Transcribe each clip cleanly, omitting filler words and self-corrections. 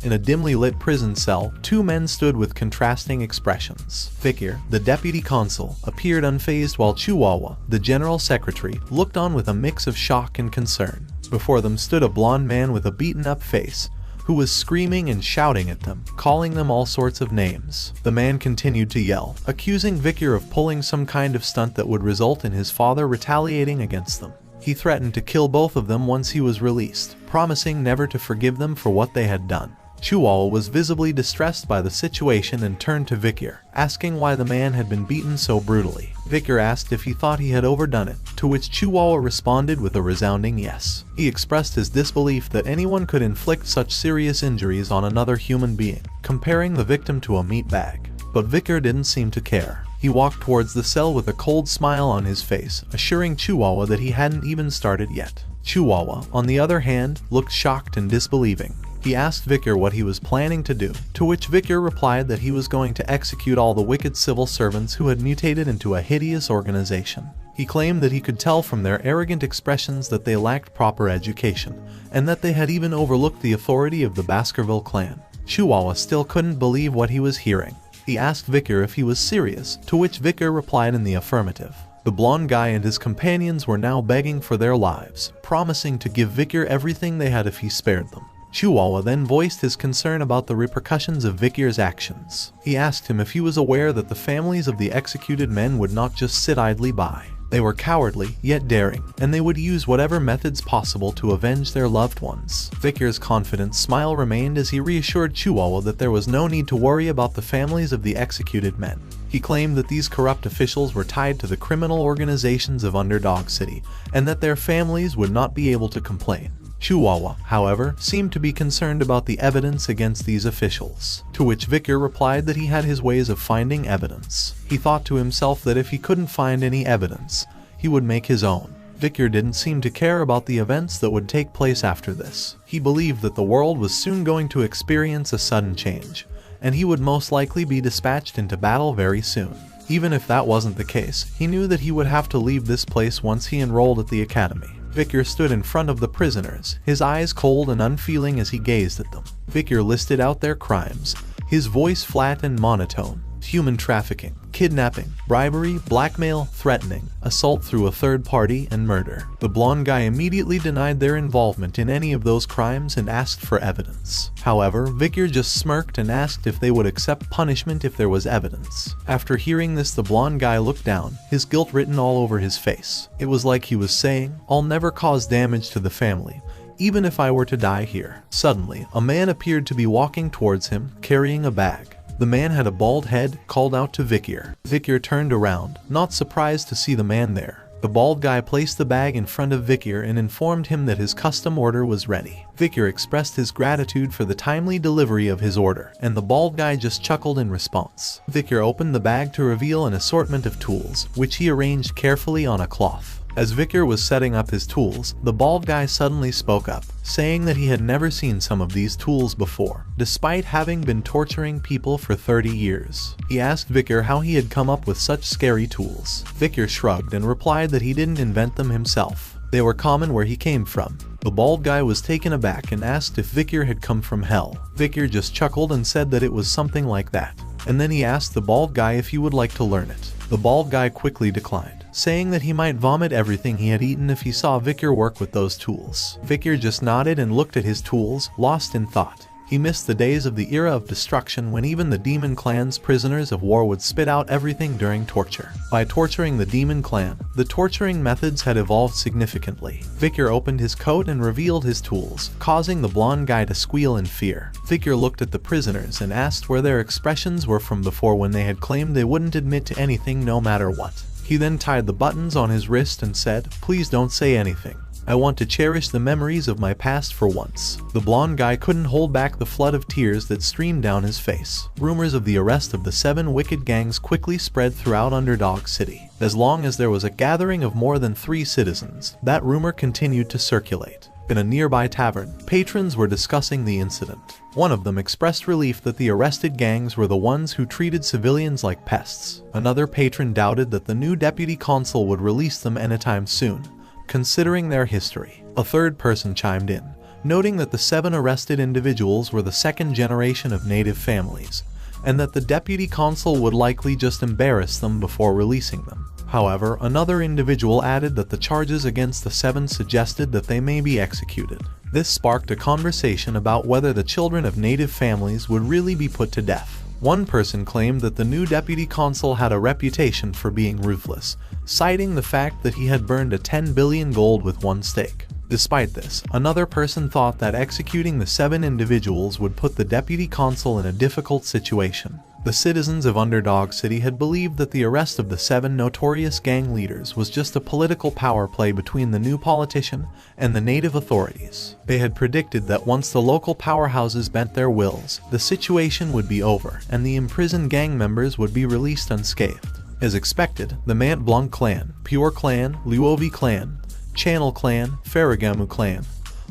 In a dimly lit prison cell, two men stood with contrasting expressions. Victor, the deputy consul, appeared unfazed while Chihuahua, the general secretary, looked on with a mix of shock and concern. Before them stood a blond man with a beaten-up face, who was screaming and shouting at them, calling them all sorts of names. The man continued to yell, accusing Victor of pulling some kind of stunt that would result in his father retaliating against them. He threatened to kill both of them once he was released, promising never to forgive them for what they had done. Chihuahua was visibly distressed by the situation and turned to Victor, asking why the man had been beaten so brutally. Victor asked if he thought he had overdone it, to which Chihuahua responded with a resounding yes. He expressed his disbelief that anyone could inflict such serious injuries on another human being, comparing the victim to a meat bag. But Victor didn't seem to care. He walked towards the cell with a cold smile on his face, assuring Chihuahua that he hadn't even started yet. Chihuahua, on the other hand, looked shocked and disbelieving. He asked Victor what he was planning to do, to which Victor replied that he was going to execute all the wicked civil servants who had mutated into a hideous organization. He claimed that he could tell from their arrogant expressions that they lacked proper education, and that they had even overlooked the authority of the Baskerville clan. Chihuahua still couldn't believe what he was hearing. He asked Victor if he was serious, to which Victor replied in the affirmative. The blonde guy and his companions were now begging for their lives, promising to give Victor everything they had if he spared them. Chihuahua then voiced his concern about the repercussions of Victor's actions. He asked him if he was aware that the families of the executed men would not just sit idly by. They were cowardly, yet daring, and they would use whatever methods possible to avenge their loved ones. Victor's confident smile remained as he reassured Chihuahua that there was no need to worry about the families of the executed men. He claimed that these corrupt officials were tied to the criminal organizations of Underdog City, and that their families would not be able to complain. Chihuahua, however, seemed to be concerned about the evidence against these officials, to which Victor replied that he had his ways of finding evidence. He thought to himself that if he couldn't find any evidence, he would make his own. Victor didn't seem to care about the events that would take place after this. He believed that the world was soon going to experience a sudden change, and he would most likely be dispatched into battle very soon. Even if that wasn't the case, he knew that he would have to leave this place once he enrolled at the academy. Victor stood in front of the prisoners, his eyes cold and unfeeling as he gazed at them. Victor listed out their crimes, his voice flat and monotone: human trafficking, kidnapping, bribery, blackmail, threatening, assault through a third party, and murder. The blonde guy immediately denied their involvement in any of those crimes and asked for evidence. However, Victor just smirked and asked if they would accept punishment if there was evidence. After hearing this, the blonde guy looked down, his guilt written all over his face. It was like he was saying, "I'll never cause damage to the family, even if I were to die here." Suddenly, a man appeared to be walking towards him, carrying a bag. The man had a bald head, called out to Victor. Victor turned around, not surprised to see the man there. The bald guy placed the bag in front of Victor and informed him that his custom order was ready. Victor expressed his gratitude for the timely delivery of his order, and the bald guy just chuckled in response. Victor opened the bag to reveal an assortment of tools, which he arranged carefully on a cloth. As Victor was setting up his tools, the bald guy suddenly spoke up, saying that he had never seen some of these tools before, despite having been torturing people for 30 years. He asked Victor how he had come up with such scary tools. Victor shrugged and replied that he didn't invent them himself. They were common where he came from. The bald guy was taken aback and asked if Victor had come from hell. Victor just chuckled and said that it was something like that. And then he asked the bald guy if he would like to learn it. The bald guy quickly declined, saying that he might vomit everything he had eaten if he saw Victor work with those tools. Victor just nodded and looked at his tools, lost in thought. He missed the days of the era of destruction when even the demon clan's prisoners of war would spit out everything during torture. By torturing the demon clan, the torturing methods had evolved significantly. Victor opened his coat and revealed his tools, causing the blonde guy to squeal in fear. Victor looked at the prisoners and asked where their expressions were from before when they had claimed they wouldn't admit to anything no matter what. He then tied the buttons on his wrist and said, "Please don't say anything. I want to cherish the memories of my past for once." The blonde guy couldn't hold back the flood of tears that streamed down his face. Rumors of the arrest of the 7 wicked gangs quickly spread throughout Underdog City. As long as there was a gathering of more than 3 citizens, that rumor continued to circulate. In a nearby tavern, patrons were discussing the incident. One of them expressed relief that the arrested gangs were the ones who treated civilians like pests. Another patron doubted that the new deputy consul would release them anytime soon, considering their history. A third person chimed in, noting that the 7 arrested individuals were the second generation of native families, and that the deputy consul would likely just embarrass them before releasing them. However, another individual added that the charges against the 7 suggested that they may be executed. This sparked a conversation about whether the children of native families would really be put to death. One person claimed that the new deputy consul had a reputation for being ruthless, citing the fact that he had burned a 10 billion gold with one stake. Despite this, another person thought that executing the 7 individuals would put the deputy consul in a difficult situation. The citizens of Underdog City had believed that the arrest of the 7 notorious gang leaders was just a political power play between the new politician and the native authorities. They had predicted that once the local powerhouses bent their wills, the situation would be over and the imprisoned gang members would be released unscathed. As expected, the Mont Blanc clan, Pure clan, Luovi clan, Channel clan, Ferragamu clan,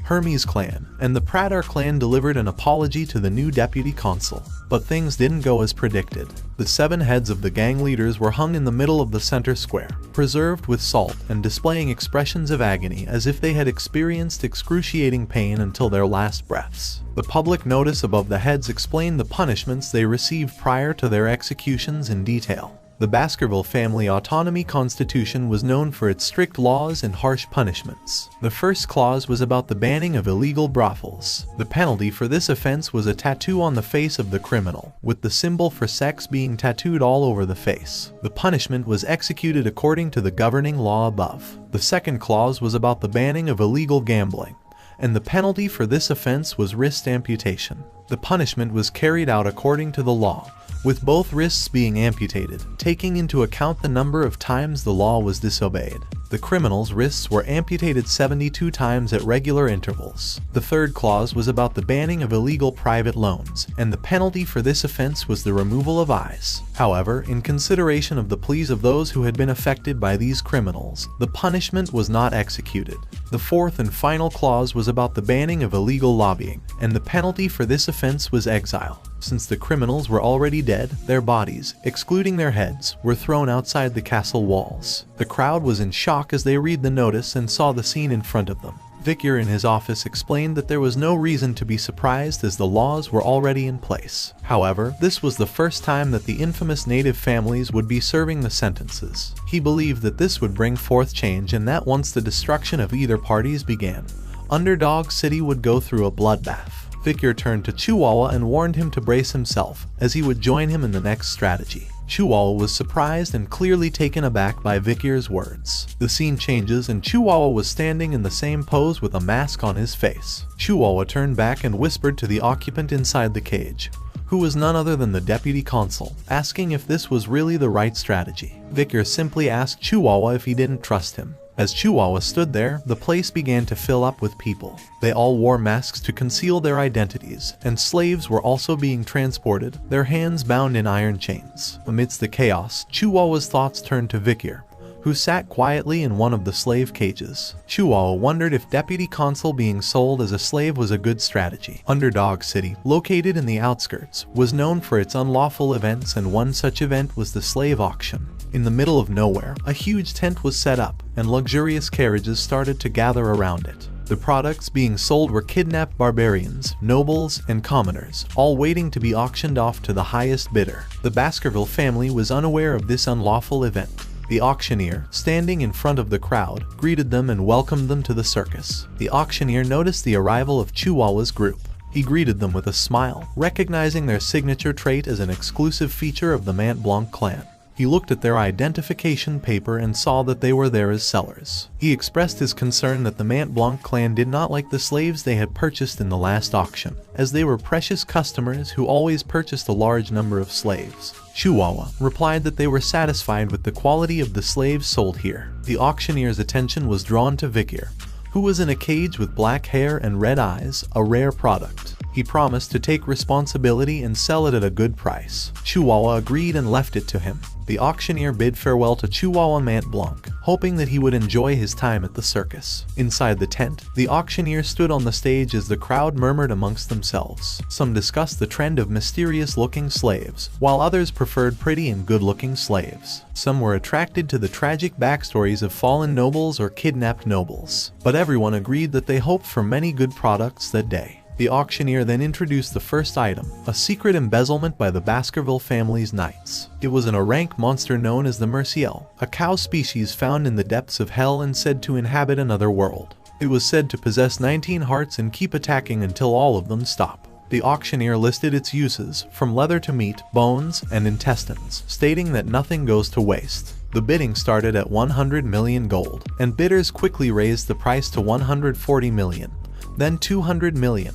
Hermes clan, and the Pradar clan delivered an apology to the new deputy consul. But things didn't go as predicted. The 7 heads of the gang leaders were hung in the middle of the center square, preserved with salt and displaying expressions of agony as if they had experienced excruciating pain until their last breaths. The public notice above the heads explained the punishments they received prior to their executions in detail. The Baskerville family autonomy constitution was known for its strict laws and harsh punishments. The first clause was about the banning of illegal brothels. The penalty for this offense was a tattoo on the face of the criminal, with the symbol for sex being tattooed all over the face. The punishment was executed according to the governing law above. The second clause was about the banning of illegal gambling, and the penalty for this offense was wrist amputation. The punishment was carried out according to the law, with both wrists being amputated, taking into account the number of times the law was disobeyed. The criminal's wrists were amputated 72 times at regular intervals. The third clause was about the banning of illegal private loans, and the penalty for this offense was the removal of eyes. However, in consideration of the pleas of those who had been affected by these criminals, the punishment was not executed. The fourth and final clause was about the banning of illegal lobbying, and the penalty for this offense was exile. Since the criminals were already dead, their bodies, excluding their heads, were thrown outside the castle walls. The crowd was in shock as they read the notice and saw the scene in front of them. Vicar in his office explained that there was no reason to be surprised as the laws were already in place. However, this was the first time that the infamous native families would be serving the sentences. He believed that this would bring forth change and that once the destruction of either parties began, Underdog City would go through a bloodbath. Vicar turned to Chihuahua and warned him to brace himself, as he would join him in the next strategy. Chihuahua was surprised and clearly taken aback by Vicar's words. The scene changes and Chihuahua was standing in the same pose with a mask on his face. Chihuahua turned back and whispered to the occupant inside the cage, who was none other than the deputy consul, asking if this was really the right strategy. Vicar simply asked Chihuahua if he didn't trust him. As Chihuahua stood there, the place began to fill up with people. They all wore masks to conceal their identities, and slaves were also being transported, their hands bound in iron chains. Amidst the chaos, Chihuahua's thoughts turned to Vicar, who sat quietly in one of the slave cages. Chihuahua wondered if deputy consul being sold as a slave was a good strategy. Underdog City, located in the outskirts, was known for its unlawful events, and one such event was the slave auction. In the middle of nowhere, a huge tent was set up, and luxurious carriages started to gather around it. The products being sold were kidnapped barbarians, nobles, and commoners, all waiting to be auctioned off to the highest bidder. The Baskerville family was unaware of this unlawful event. The auctioneer, standing in front of the crowd, greeted them and welcomed them to the circus. The auctioneer noticed the arrival of Chihuahua's group. He greeted them with a smile, recognizing their signature trait as an exclusive feature of the Mont Blanc clan. He looked at their identification paper and saw that they were there as sellers. He expressed his concern that the Mont Blanc clan did not like the slaves they had purchased in the last auction, as they were precious customers who always purchased a large number of slaves. Chihuahua replied that they were satisfied with the quality of the slaves sold here. The auctioneer's attention was drawn to Vicar, who was in a cage with black hair and red eyes, a rare product. He promised to take responsibility and sell it at a good price. Chihuahua agreed and left it to him. The auctioneer bid farewell to Chihuahua Mont Blanc, hoping that he would enjoy his time at the circus. Inside the tent, the auctioneer stood on the stage as the crowd murmured amongst themselves. Some discussed the trend of mysterious-looking slaves, while others preferred pretty and good-looking slaves. Some were attracted to the tragic backstories of fallen nobles or kidnapped nobles. But everyone agreed that they hoped for many good products that day. The auctioneer then introduced the first item, a secret embezzlement by the Baskerville family's knights. It was an rank monster known as the Merciel, a cow species found in the depths of hell and said to inhabit another world. It was said to possess 19 hearts and keep attacking until all of them stop. The auctioneer listed its uses, from leather to meat, bones, and intestines, stating that nothing goes to waste. The bidding started at 100 million gold, and bidders quickly raised the price to 140 million. Then 200 million,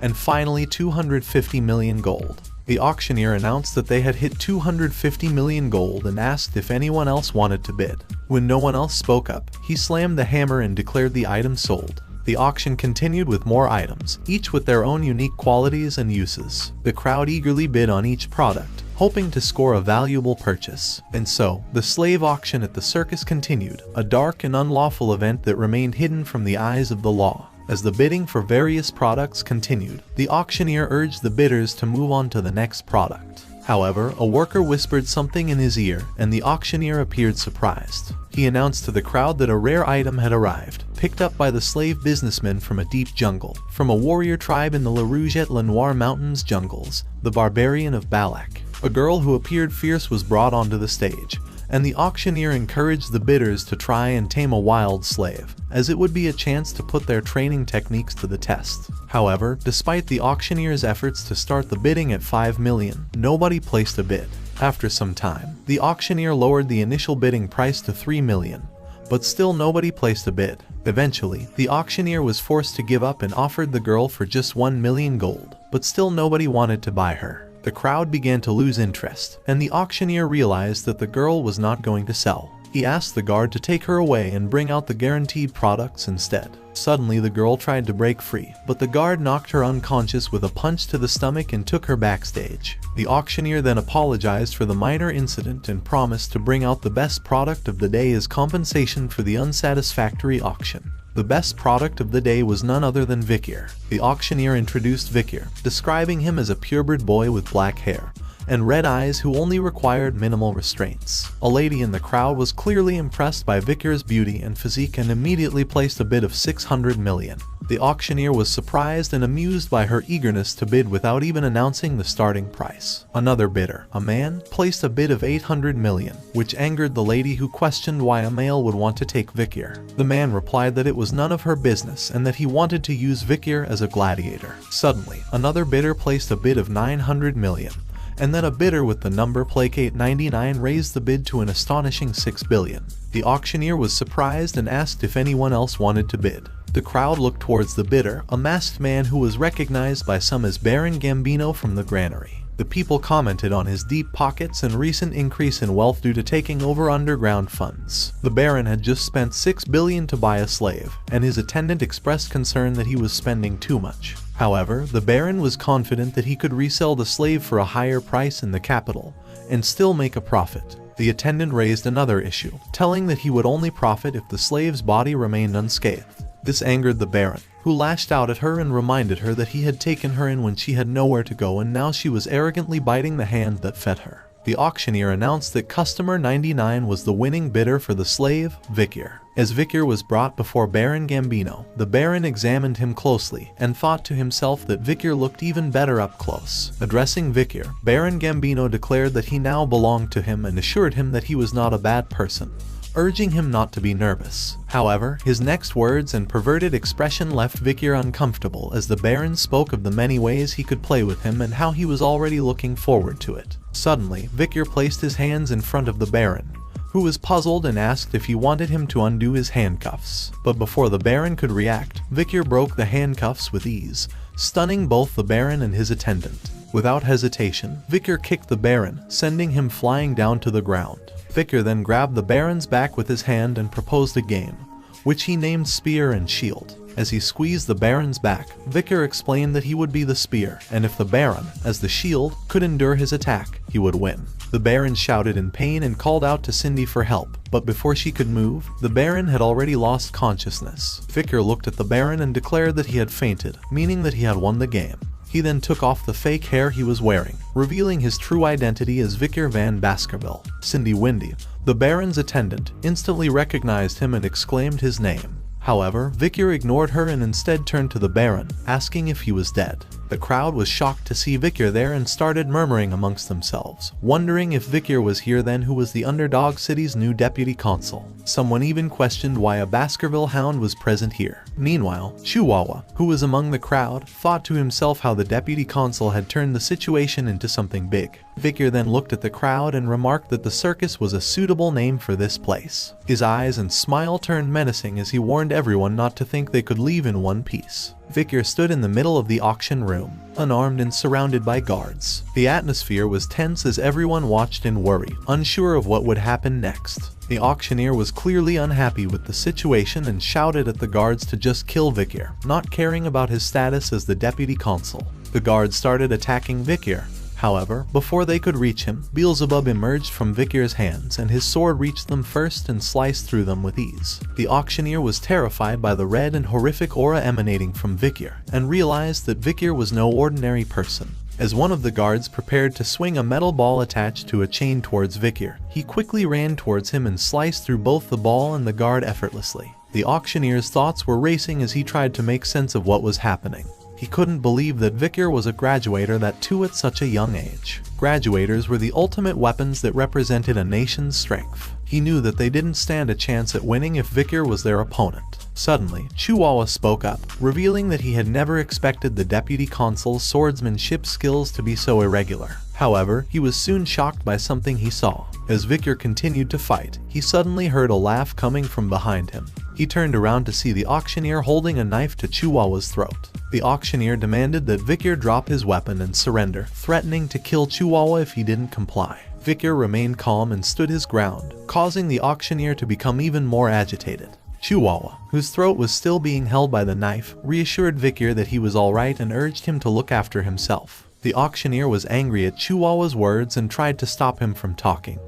and finally 250 million gold. The auctioneer announced that they had hit 250 million gold and asked if anyone else wanted to bid. When no one else spoke up, he slammed the hammer and declared the item sold. The auction continued with more items, each with their own unique qualities and uses. The crowd eagerly bid on each product, hoping to score a valuable purchase. And so, the slave auction at the circus continued, a dark and unlawful event that remained hidden from the eyes of the law. As the bidding for various products continued, the auctioneer urged the bidders to move on to the next product. However, a worker whispered something in his ear, and the auctioneer appeared surprised. He announced to the crowd that a rare item had arrived, picked up by the slave businessmen from a deep jungle, from a warrior tribe in the La Rouge-et-Lenoir Mountains jungles, the barbarian of Balak. A girl who appeared fierce was brought onto the stage, and the auctioneer encouraged the bidders to try and tame a wild slave, as it would be a chance to put their training techniques to the test. However, despite the auctioneer's efforts to start the bidding at 5 million, nobody placed a bid. After some time, the auctioneer lowered the initial bidding price to 3 million, but still nobody placed a bid. Eventually, the auctioneer was forced to give up and offered the girl for just 1 million gold, but still nobody wanted to buy her. The crowd began to lose interest, and the auctioneer realized that the girl was not going to sell. He asked the guard to take her away and bring out the guaranteed products instead. Suddenly the girl tried to break free, but the guard knocked her unconscious with a punch to the stomach and took her backstage. The auctioneer then apologized for the minor incident and promised to bring out the best product of the day as compensation for the unsatisfactory auction. The best product of the day was none other than Vikir. The auctioneer introduced Vikir, describing him as a purebred boy with black hair and red eyes who only required minimal restraints. A lady in the crowd was clearly impressed by Vikir's beauty and physique and immediately placed a bid of 600 million. The auctioneer was surprised and amused by her eagerness to bid without even announcing the starting price. Another bidder, a man, placed a bid of 800 million, which angered the lady who questioned why a male would want to take Vikir. The man replied that it was none of her business and that he wanted to use Vikir as a gladiator. Suddenly, another bidder placed a bid of 900 million. And then a bidder with the number Placate 99 raised the bid to an astonishing 6 billion. The auctioneer was surprised and asked if anyone else wanted to bid. The crowd looked towards the bidder, a masked man who was recognized by some as Baron Gambino from the granary. The people commented on his deep pockets and recent increase in wealth due to taking over underground funds. The Baron had just spent 6 billion to buy a slave, and his attendant expressed concern that he was spending too much. However, the Baron was confident that he could resell the slave for a higher price in the capital and still make a profit. The attendant raised another issue, telling that he would only profit if the slave's body remained unscathed. This angered the Baron, who lashed out at her and reminded her that he had taken her in when she had nowhere to go and now she was arrogantly biting the hand that fed her. The auctioneer announced that customer 99 was the winning bidder for the slave, Vikir. As Vikir was brought before Baron Gambino, the Baron examined him closely and thought to himself that Vikir looked even better up close. Addressing Vikir, Baron Gambino declared that he now belonged to him and assured him that he was not a bad person, urging him not to be nervous. However, his next words and perverted expression left Vikir uncomfortable as the Baron spoke of the many ways he could play with him and how he was already looking forward to it. Suddenly, Vikir placed his hands in front of the Baron, who was puzzled and asked if he wanted him to undo his handcuffs. But before the Baron could react, Vikir broke the handcuffs with ease, stunning both the Baron and his attendant. Without hesitation, Vikir kicked the Baron, sending him flying down to the ground. Vikir then grabbed the Baron's back with his hand and proposed a game, which he named Spear and Shield. As he squeezed the Baron's back, Vicar explained that he would be the spear, and if the Baron, as the shield, could endure his attack, he would win. The Baron shouted in pain and called out to Cindy for help, but before she could move, the Baron had already lost consciousness. Vicar looked at the Baron and declared that he had fainted, meaning that he had won the game. He then took off the fake hair he was wearing, revealing his true identity as Vicar van Baskerville. Cindy Windy, the Baron's attendant, instantly recognized him and exclaimed his name. However, Vicar ignored her and instead turned to the Baron, asking if he was dead. The crowd was shocked to see Vicar there and started murmuring amongst themselves, wondering if Vicar was here then who was the underdog city's new deputy consul. Someone even questioned why a Baskerville hound was present here. Meanwhile, Chihuahua, who was among the crowd, thought to himself how the deputy consul had turned the situation into something big. Vicar then looked at the crowd and remarked that the circus was a suitable name for this place. His eyes and smile turned menacing as he warned everyone not to think they could leave in one piece. Vicar stood in the middle of the auction room, unarmed and surrounded by guards. The atmosphere was tense as everyone watched in worry, unsure of what would happen next. The auctioneer was clearly unhappy with the situation and shouted at the guards to just kill Vicar, not caring about his status as the deputy consul. The guards started attacking Vicar. However, before they could reach him, Beelzebub emerged from Vicar's hands and his sword reached them first and sliced through them with ease. The auctioneer was terrified by the red and horrific aura emanating from Vicar and realized that Vicar was no ordinary person. As one of the guards prepared to swing a metal ball attached to a chain towards Vicar, he quickly ran towards him and sliced through both the ball and the guard effortlessly. The auctioneer's thoughts were racing as he tried to make sense of what was happening. He couldn't believe that Vicar was a graduator, that too at such a young age. Graduators were the ultimate weapons that represented a nation's strength. He knew that they didn't stand a chance at winning if Vicar was their opponent. Suddenly, Chihuahua spoke up, revealing that he had never expected the deputy consul's swordsmanship skills to be so irregular. However, he was soon shocked by something he saw. As Vicar continued to fight, he suddenly heard a laugh coming from behind him. He turned around to see the auctioneer holding a knife to Chihuahua's throat. The auctioneer demanded that Vicar drop his weapon and surrender, threatening to kill Chihuahua if he didn't comply. Vicar remained calm and stood his ground, causing the auctioneer to become even more agitated. Chihuahua, whose throat was still being held by the knife, reassured Vicar that he was alright and urged him to look after himself. The auctioneer was angry at Chihuahua's words and tried to stop him from talking.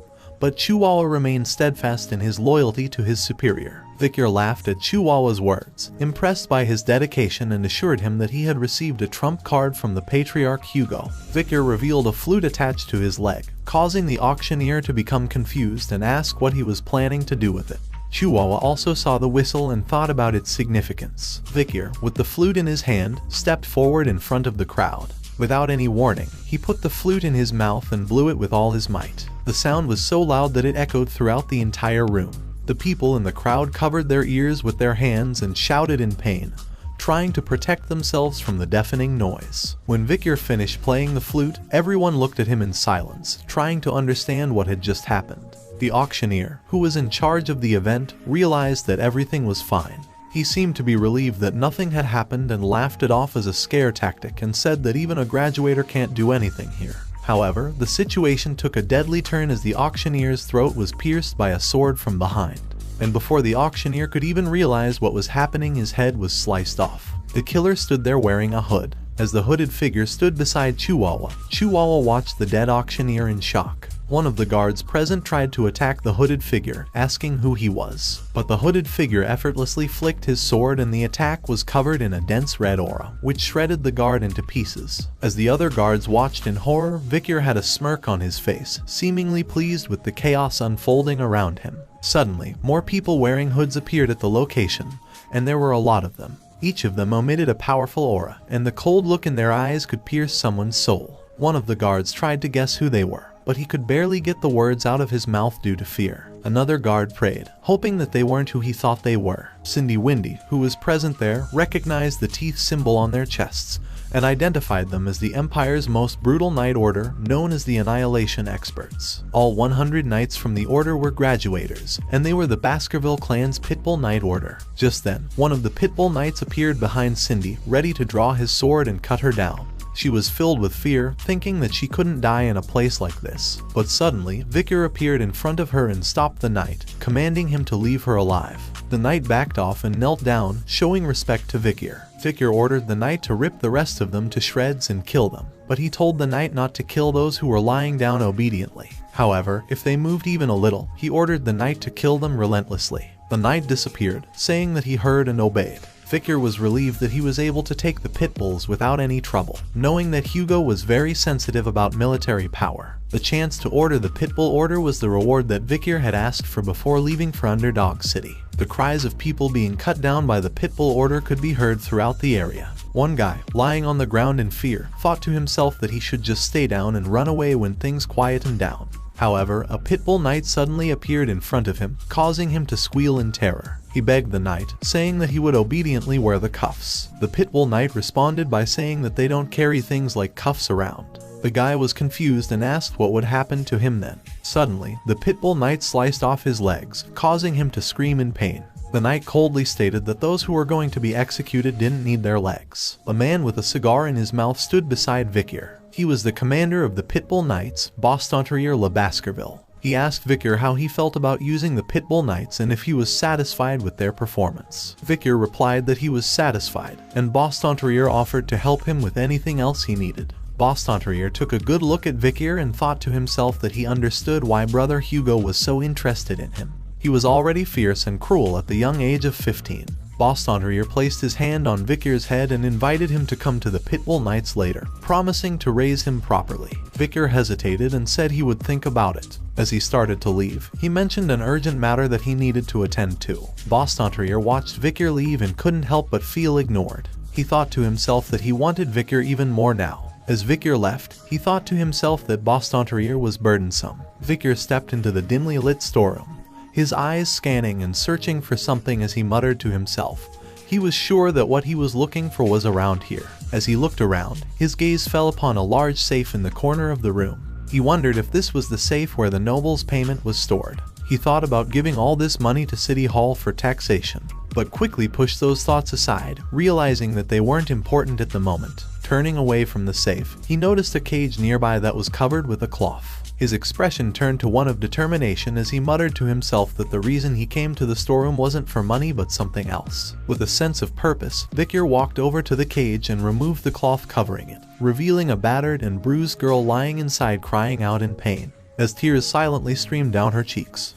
But Chihuahua remained steadfast in his loyalty to his superior. Vicar laughed at Chihuahua's words, impressed by his dedication, and assured him that he had received a trump card from the patriarch Hugo. Vicar revealed a flute attached to his leg, causing the auctioneer to become confused and ask what he was planning to do with it. Chihuahua also saw the whistle and thought about its significance. Vicar, with the flute in his hand, stepped forward in front of the crowd. Without any warning, he put the flute in his mouth and blew it with all his might. The sound was so loud that it echoed throughout the entire room. The people in the crowd covered their ears with their hands and shouted in pain, trying to protect themselves from the deafening noise. When Vicar finished playing the flute, everyone looked at him in silence, trying to understand what had just happened. The auctioneer, who was in charge of the event, realized that everything was fine. He seemed to be relieved that nothing had happened and laughed it off as a scare tactic and said that even a graduator can't do anything here. However, the situation took a deadly turn as the auctioneer's throat was pierced by a sword from behind. And before the auctioneer could even realize what was happening, his head was sliced off. The killer stood there wearing a hood. As the hooded figure stood beside Chihuahua, Chihuahua watched the dead auctioneer in shock. One of the guards present tried to attack the hooded figure, asking who he was. But the hooded figure effortlessly flicked his sword and the attack was covered in a dense red aura, which shredded the guard into pieces. As the other guards watched in horror, Vicar had a smirk on his face, seemingly pleased with the chaos unfolding around him. Suddenly, more people wearing hoods appeared at the location, and there were a lot of them. Each of them emitted a powerful aura, and the cold look in their eyes could pierce someone's soul. One of the guards tried to guess who they were, but he could barely get the words out of his mouth due to fear. Another guard prayed, hoping that they weren't who he thought they were. Cindy Windy, who was present there, recognized the teeth symbol on their chests and identified them as the Empire's most brutal Night Order, known as the Annihilation Experts. All 100 knights from the order were graduators, and they were the Baskerville clan's Pitbull Night Order. Just then, one of the Pitbull Knights appeared behind Cindy, ready to draw his sword and cut her down. She was filled with fear, thinking that she couldn't die in a place like this. But suddenly, Vicar appeared in front of her and stopped the knight, commanding him to leave her alive. The knight backed off and knelt down, showing respect to Vikir. Vikir ordered the knight to rip the rest of them to shreds and kill them, but he told the knight not to kill those who were lying down obediently. However, if they moved even a little, he ordered the knight to kill them relentlessly. The knight disappeared, saying that he heard and obeyed. Vikir was relieved that he was able to take the pit bulls without any trouble, knowing that Hugo was very sensitive about military power. The chance to order the pitbull order was the reward that Vikir had asked for before leaving for Underdog City. The cries of people being cut down by the pitbull order could be heard throughout the area. One guy, lying on the ground in fear, thought to himself that he should just stay down and run away when things quietened down. However, a pitbull knight suddenly appeared in front of him, causing him to squeal in terror. He begged the knight, saying that he would obediently wear the cuffs. The pitbull knight responded by saying that they don't carry things like cuffs around. The guy was confused and asked what would happen to him then. Suddenly, the pitbull knight sliced off his legs, causing him to scream in pain. The knight coldly stated that those who were going to be executed didn't need their legs. A man with a cigar in his mouth stood beside Vikir. He was the commander of the Pitbull Knights, Bostontrier Le Baskerville. He asked Vikir how he felt about using the Pitbull Knights and if he was satisfied with their performance. Vikir replied that he was satisfied, and Bostontrier offered to help him with anything else he needed. Bostontrier took a good look at Vikir and thought to himself that he understood why brother Hugo was so interested in him. He was already fierce and cruel at the young age of 15. Bostontrier placed his hand on Vikir's head and invited him to come to the Pitbull Knights later, promising to raise him properly. Vikir hesitated and said he would think about it. As he started to leave, he mentioned an urgent matter that he needed to attend to. Bostontrier watched Vikir leave and couldn't help but feel ignored. He thought to himself that he wanted Vikir even more now. As Vikir left, he thought to himself that Bostontrier was burdensome. Vikir stepped into the dimly lit storeroom, his eyes scanning and searching for something as he muttered to himself. He was sure that what he was looking for was around here. As he looked around, his gaze fell upon a large safe in the corner of the room. He wondered if this was the safe where the noble's payment was stored. He thought about giving all this money to City Hall for taxation, but quickly pushed those thoughts aside, realizing that they weren't important at the moment. Turning away from the safe, he noticed a cage nearby that was covered with a cloth. His expression turned to one of determination as he muttered to himself that the reason he came to the storeroom wasn't for money but something else. With a sense of purpose, Vikir walked over to the cage and removed the cloth covering it, revealing a battered and bruised girl lying inside crying out in pain, as tears silently streamed down her cheeks.